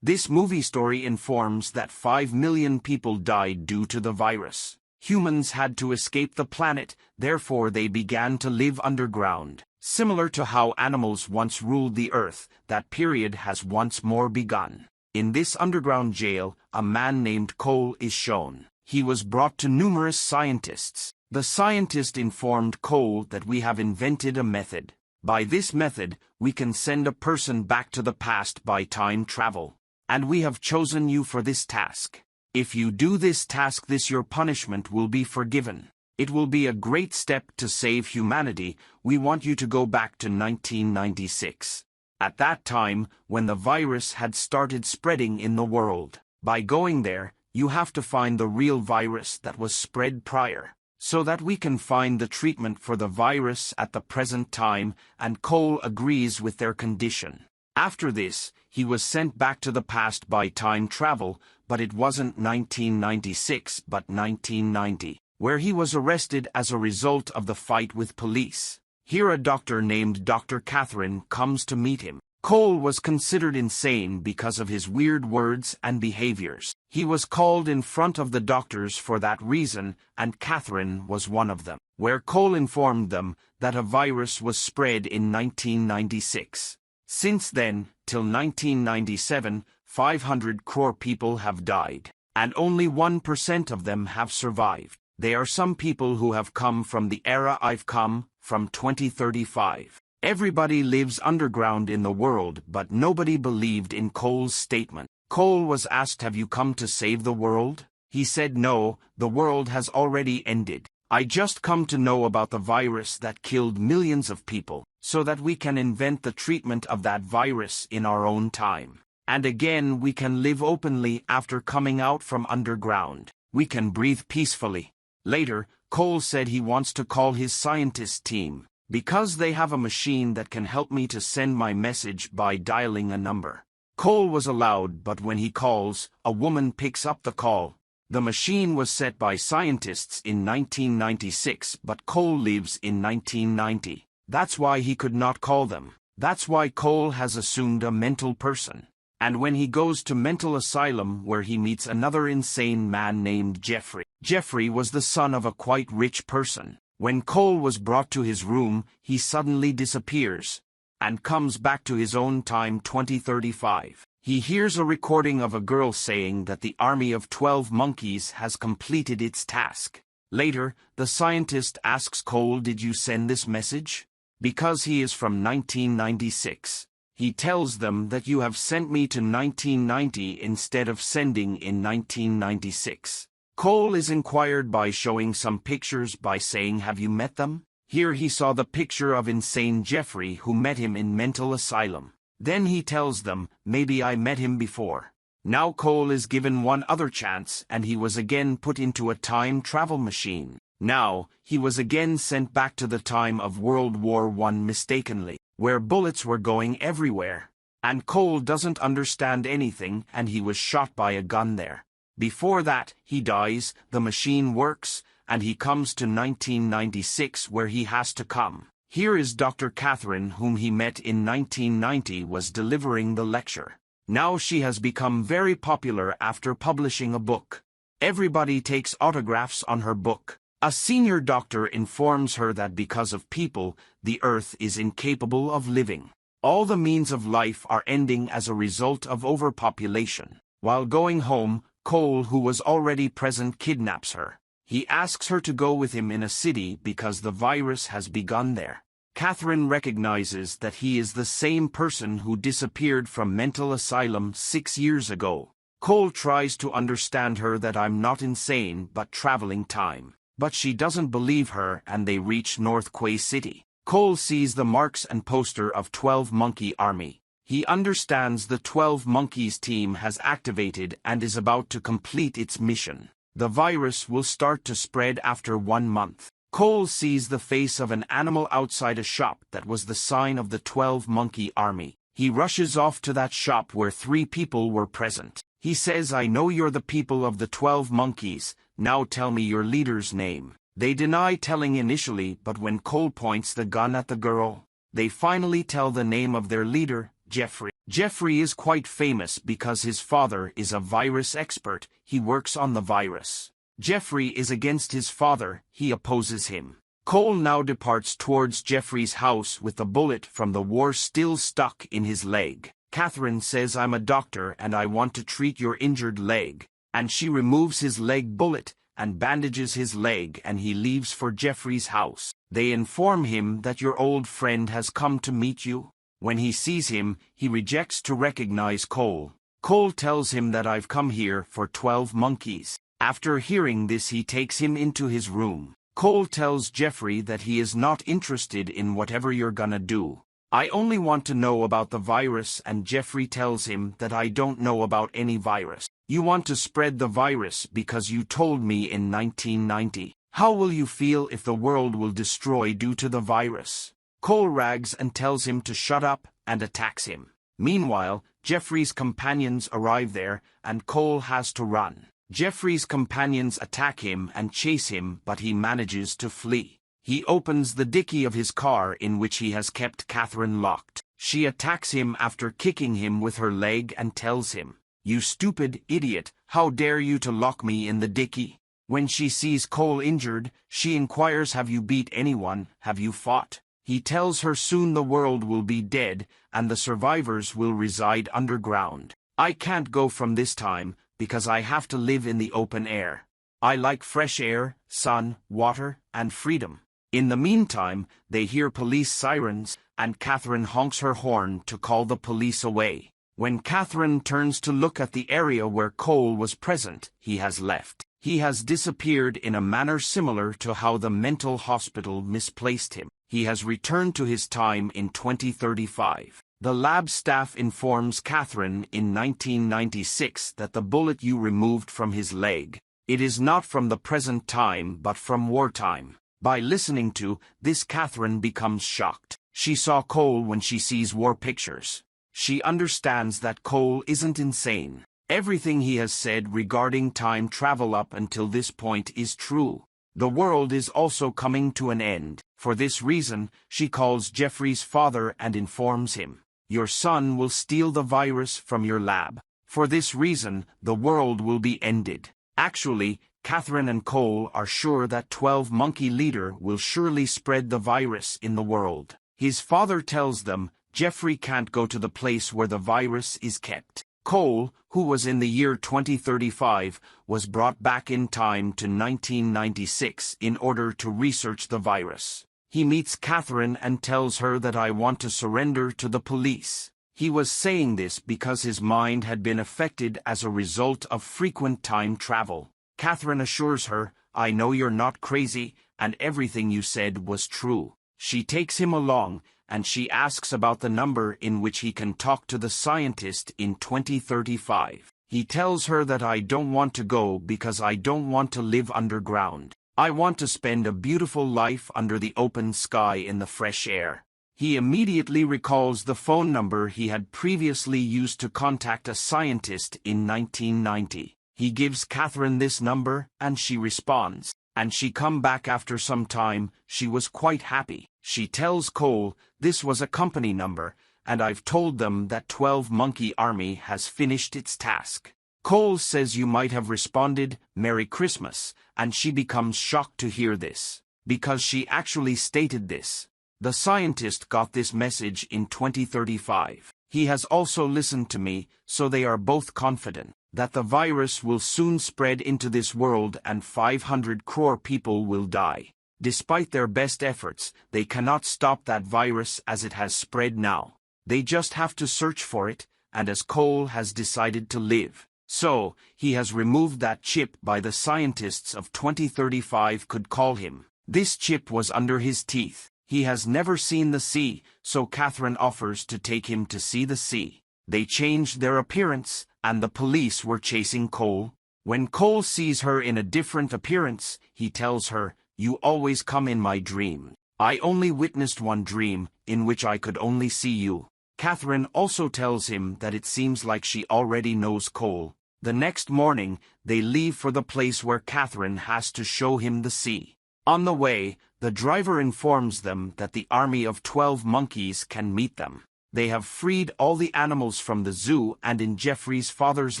This movie story informs that 5 million people died due to the virus. Humans had to escape the planet, therefore they began to live underground. Similar to how animals once ruled the earth, that period has once more begun. In this underground jail, a man named Cole is shown. He was brought to numerous scientists. The scientist informed Cole that we have invented a method. By this method, we can send a person back to the past by time travel. And we have chosen you for this task. If you do this task, your punishment will be forgiven. It will be a great step to save humanity. We want you to go back to 1996. At that time, when the virus had started spreading in the world. By going there, you have to find the real virus that was spread prior, so that we can find the treatment for the virus at the present time, and Cole agrees with their condition. After this, he was sent back to the past by time travel, but it wasn't 1996 but 1990, where he was arrested as a result of the fight with police. Here a doctor named Dr. Catherine comes to meet him. Cole was considered insane because of his weird words and behaviors. He was called in front of the doctors for that reason, and Catherine was one of them, where Cole informed them that a virus was spread in 1996. Since then, till 1997, 500 crore people have died, and only 1% of them have survived. They are some people who have come from the era I've come, from 2035. Everybody lives underground in the world, but nobody believed in Cole's statement. Cole was asked, "Have you come to save the world?" He said, "No, the world has already ended. I just come to know about the virus that killed millions of people, so that we can invent the treatment of that virus in our own time. And again we can live openly after coming out from underground. We can breathe peacefully." Later, Cole said he wants to call his scientist team, because they have a machine that can help me to send my message by dialing a number. Cole was allowed, but when he calls, a woman picks up the call. The machine was set by scientists in 1996, but Cole lives in 1990. That's why he could not call them. That's why Cole has assumed a mental person. And when he goes to mental asylum, where he meets another insane man named Jeffrey. Jeffrey was the son of a quite rich person. When Cole was brought to his room, he suddenly disappears, and comes back to his own time 2035. He hears a recording of a girl saying that the army of 12 monkeys has completed its task. Later, the scientist asks Cole, "Did you send this message?" Because he is from 1996. He tells them that "You have sent me to 1990 instead of sending in 1996. Cole is inquired by showing some pictures by saying, "Have you met them?" Here he saw the picture of insane Jeffrey, who met him in mental asylum. Then he tells them, "Maybe I met him before." Now Cole is given one other chance, and he was again put into a time travel machine. Now, he was again sent back to the time of World War I mistakenly, where bullets were going everywhere. And Cole doesn't understand anything, and he was shot by a gun there. Before that, he dies, the machine works, and he comes to 1996, where he has to come. Here is Dr. Catherine, whom he met in 1990, was delivering the lecture. Now she has become very popular after publishing a book. Everybody takes autographs on her book. A senior doctor informs her that because of people, the earth is incapable of living. All the means of life are ending as a result of overpopulation. While going home, Cole, who was already present, kidnaps her. He asks her to go with him in a city because the virus has begun there. Catherine recognizes that he is the same person who disappeared from mental asylum 6 years ago. Cole tries to understand her that "I'm not insane but traveling time." But she doesn't believe her, and they reach North Quay City. Cole sees the marks and poster of 12 Monkey Army. He understands the 12 Monkeys team has activated and is about to complete its mission. The virus will start to spread after 1 month. Cole sees the face of an animal outside a shop that was the sign of the 12 Monkey Army. He rushes off to that shop where 3 people were present. He says, "I know you're the people of the 12 monkeys, now tell me your leader's name." They deny telling initially, but when Cole points the gun at the girl, they finally tell the name of their leader, Jeffrey. Jeffrey is quite famous because his father is a virus expert. He works on the virus. Jeffrey is against his father. He opposes him. Cole now departs towards Jeffrey's house with the bullet from the war still stuck in his leg. Catherine says, "I'm a doctor and I want to treat your injured leg." And she removes his leg bullet and bandages his leg, and he leaves for Jeffrey's house. They inform him that your old friend has come to meet you. When he sees him, he rejects to recognize Cole. Cole tells him that I've come here for 12 monkeys. After hearing this, he takes him into his room. Cole tells Jeffrey that he is not interested in whatever you're gonna do. I only want to know about the virus, and Jeffrey tells him that I don't know about any virus. You want to spread the virus because you told me in 1990. How will you feel if the world will destroy due to the virus? Cole rags and tells him to shut up and attacks him. Meanwhile, Jeffrey's companions arrive there and Cole has to run. Jeffrey's companions attack him and chase him, but he manages to flee. He opens the dicky of his car in which he has kept Catherine locked. She attacks him after kicking him with her leg and tells him, "You stupid idiot, how dare you to lock me in the dicky?" When she sees Cole injured, she inquires, "Have you beat anyone? Have you fought?" He tells her soon the world will be dead and the survivors will reside underground. "I can't go from this time because I have to live in the open air. I like fresh air, sun, water, and freedom." In the meantime, they hear police sirens, and Catherine honks her horn to call the police away. When Catherine turns to look at the area where Cole was present, he has left. He has disappeared in a manner similar to how the mental hospital misplaced him. He has returned to his time in 2035. The lab staff informs Catherine in 1996 that the bullet you removed from his leg, it is not from the present time but from wartime. By listening to this, Catherine becomes shocked. She saw Cole when she sees war pictures. She understands that Cole isn't insane. Everything he has said regarding time travel up until this point is true. The world is also coming to an end. For this reason, she calls Jeffrey's father and informs him, "Your son will steal the virus from your lab. For this reason, the world will be ended." Actually, Catherine and Cole are sure that 12 Monkey Leader will surely spread the virus in the world. His father tells them Jeffrey can't go to the place where the virus is kept. Cole, who was in the year 2035, was brought back in time to 1996 in order to research the virus. He meets Catherine and tells her that I want to surrender to the police. He was saying this because his mind had been affected as a result of frequent time travel. Catherine assures her, "I know you're not crazy, and everything you said was true." She takes him along, and she asks about the number in which he can talk to the scientist in 2035. He tells her that I don't want to go because I don't want to live underground. I want to spend a beautiful life under the open sky in the fresh air. He immediately recalls the phone number he had previously used to contact a scientist in 1990. He gives Catherine this number, and she responds. And she come back after some time. She was quite happy. She tells Cole, "This was a company number, and I've told them that 12 Monkey Army has finished its task." Cole says, "You might have responded, Merry Christmas," and she becomes shocked to hear this, because she actually stated this. The scientist got this message in 2035. He has also listened to me, so they are both confident that the virus will soon spread into this world and 500 crore people will die. Despite their best efforts, they cannot stop that virus as it has spread now. They just have to search for it, and as Cole has decided to live. So, he has removed that chip by the scientists of 2035 could call him. This chip was under his teeth. He has never seen the sea, so Catherine offers to take him to see the sea. They changed their appearance, and the police were chasing Cole. When Cole sees her in a different appearance, he tells her, "You always come in my dream. I only witnessed one dream, in which I could only see you." Catherine also tells him that it seems like she already knows Cole. The next morning, they leave for the place where Catherine has to show him the sea. On the way, the driver informs them that the army of 12 monkeys can meet them. They have freed all the animals from the zoo and in Jeffrey's father's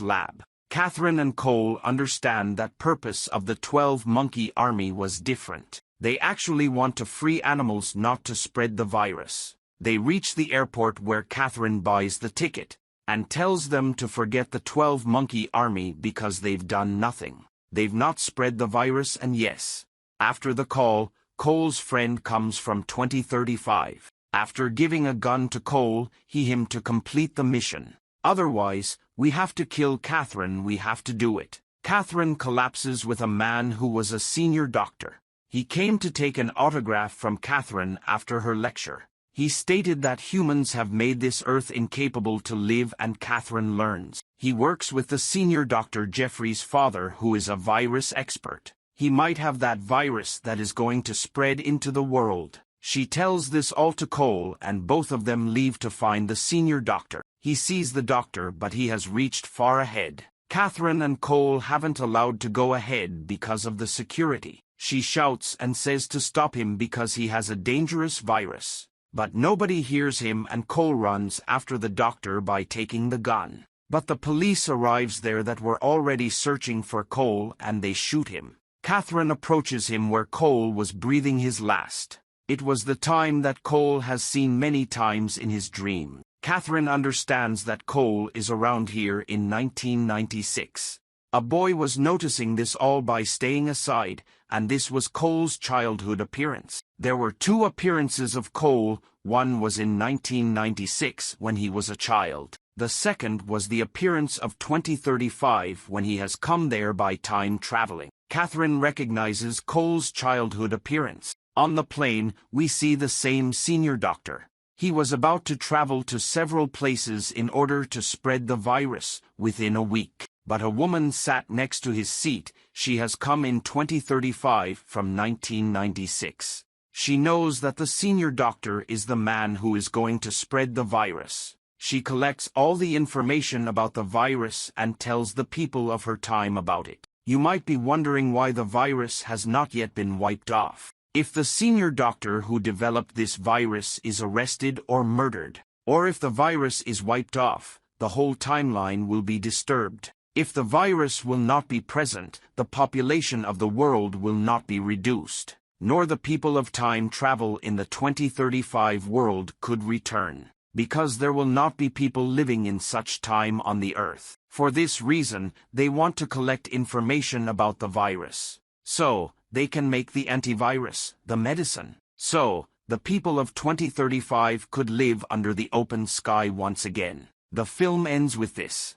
lab. Catherine and Cole understand that purpose of the 12-monkey army was different. They actually want to free animals, not to spread the virus. They reach the airport where Catherine buys the ticket and tells them to forget the 12-monkey army because they've done nothing. They've not spread the virus, and yes. After the call, Cole's friend comes from 2035. After giving a gun to Cole, him to complete the mission. Otherwise, we have to kill Catherine, we have to do it. Catherine collapses with a man who was a senior doctor. He came to take an autograph from Catherine after her lecture. He stated that humans have made this earth incapable to live, and Catherine learns. He works with the senior doctor Jeffrey's father, who is a virus expert. He might have that virus that is going to spread into the world. She tells this all to Cole, and both of them leave to find the senior doctor. He sees the doctor, but he has reached far ahead. Catherine and Cole haven't allowed to go ahead because of the security. She shouts and says to stop him because he has a dangerous virus. But nobody hears him, and Cole runs after the doctor by taking the gun. But the police arrives there that were already searching for Cole, and they shoot him. Catherine approaches him where Cole was breathing his last. It was the time that Cole has seen many times in his dream. Catherine understands that Cole is around here in 1996. A boy was noticing this all by staying aside, and this was Cole's childhood appearance. There were two appearances of Cole. One was in 1996 when he was a child. The second was the appearance of 2035 when he has come there by time traveling. Catherine recognizes Cole's childhood appearance. On the plane, we see the same senior doctor. He was about to travel to several places in order to spread the virus within a week. But a woman sat next to his seat. She has come in 2035 from 1996. She knows that the senior doctor is the man who is going to spread the virus. She collects all the information about the virus and tells the people of her time about it. You might be wondering why the virus has not yet been wiped off. If the senior doctor who developed this virus is arrested or murdered, or if the virus is wiped off, the whole timeline will be disturbed. If the virus will not be present, the population of the world will not be reduced, nor the people of time travel in the 2035 world could return, because there will not be people living in such time on the earth. For this reason, they want to collect information about the virus, so they can make the antivirus, the medicine. So, the people of 2035 could live under the open sky once again. The film ends with this.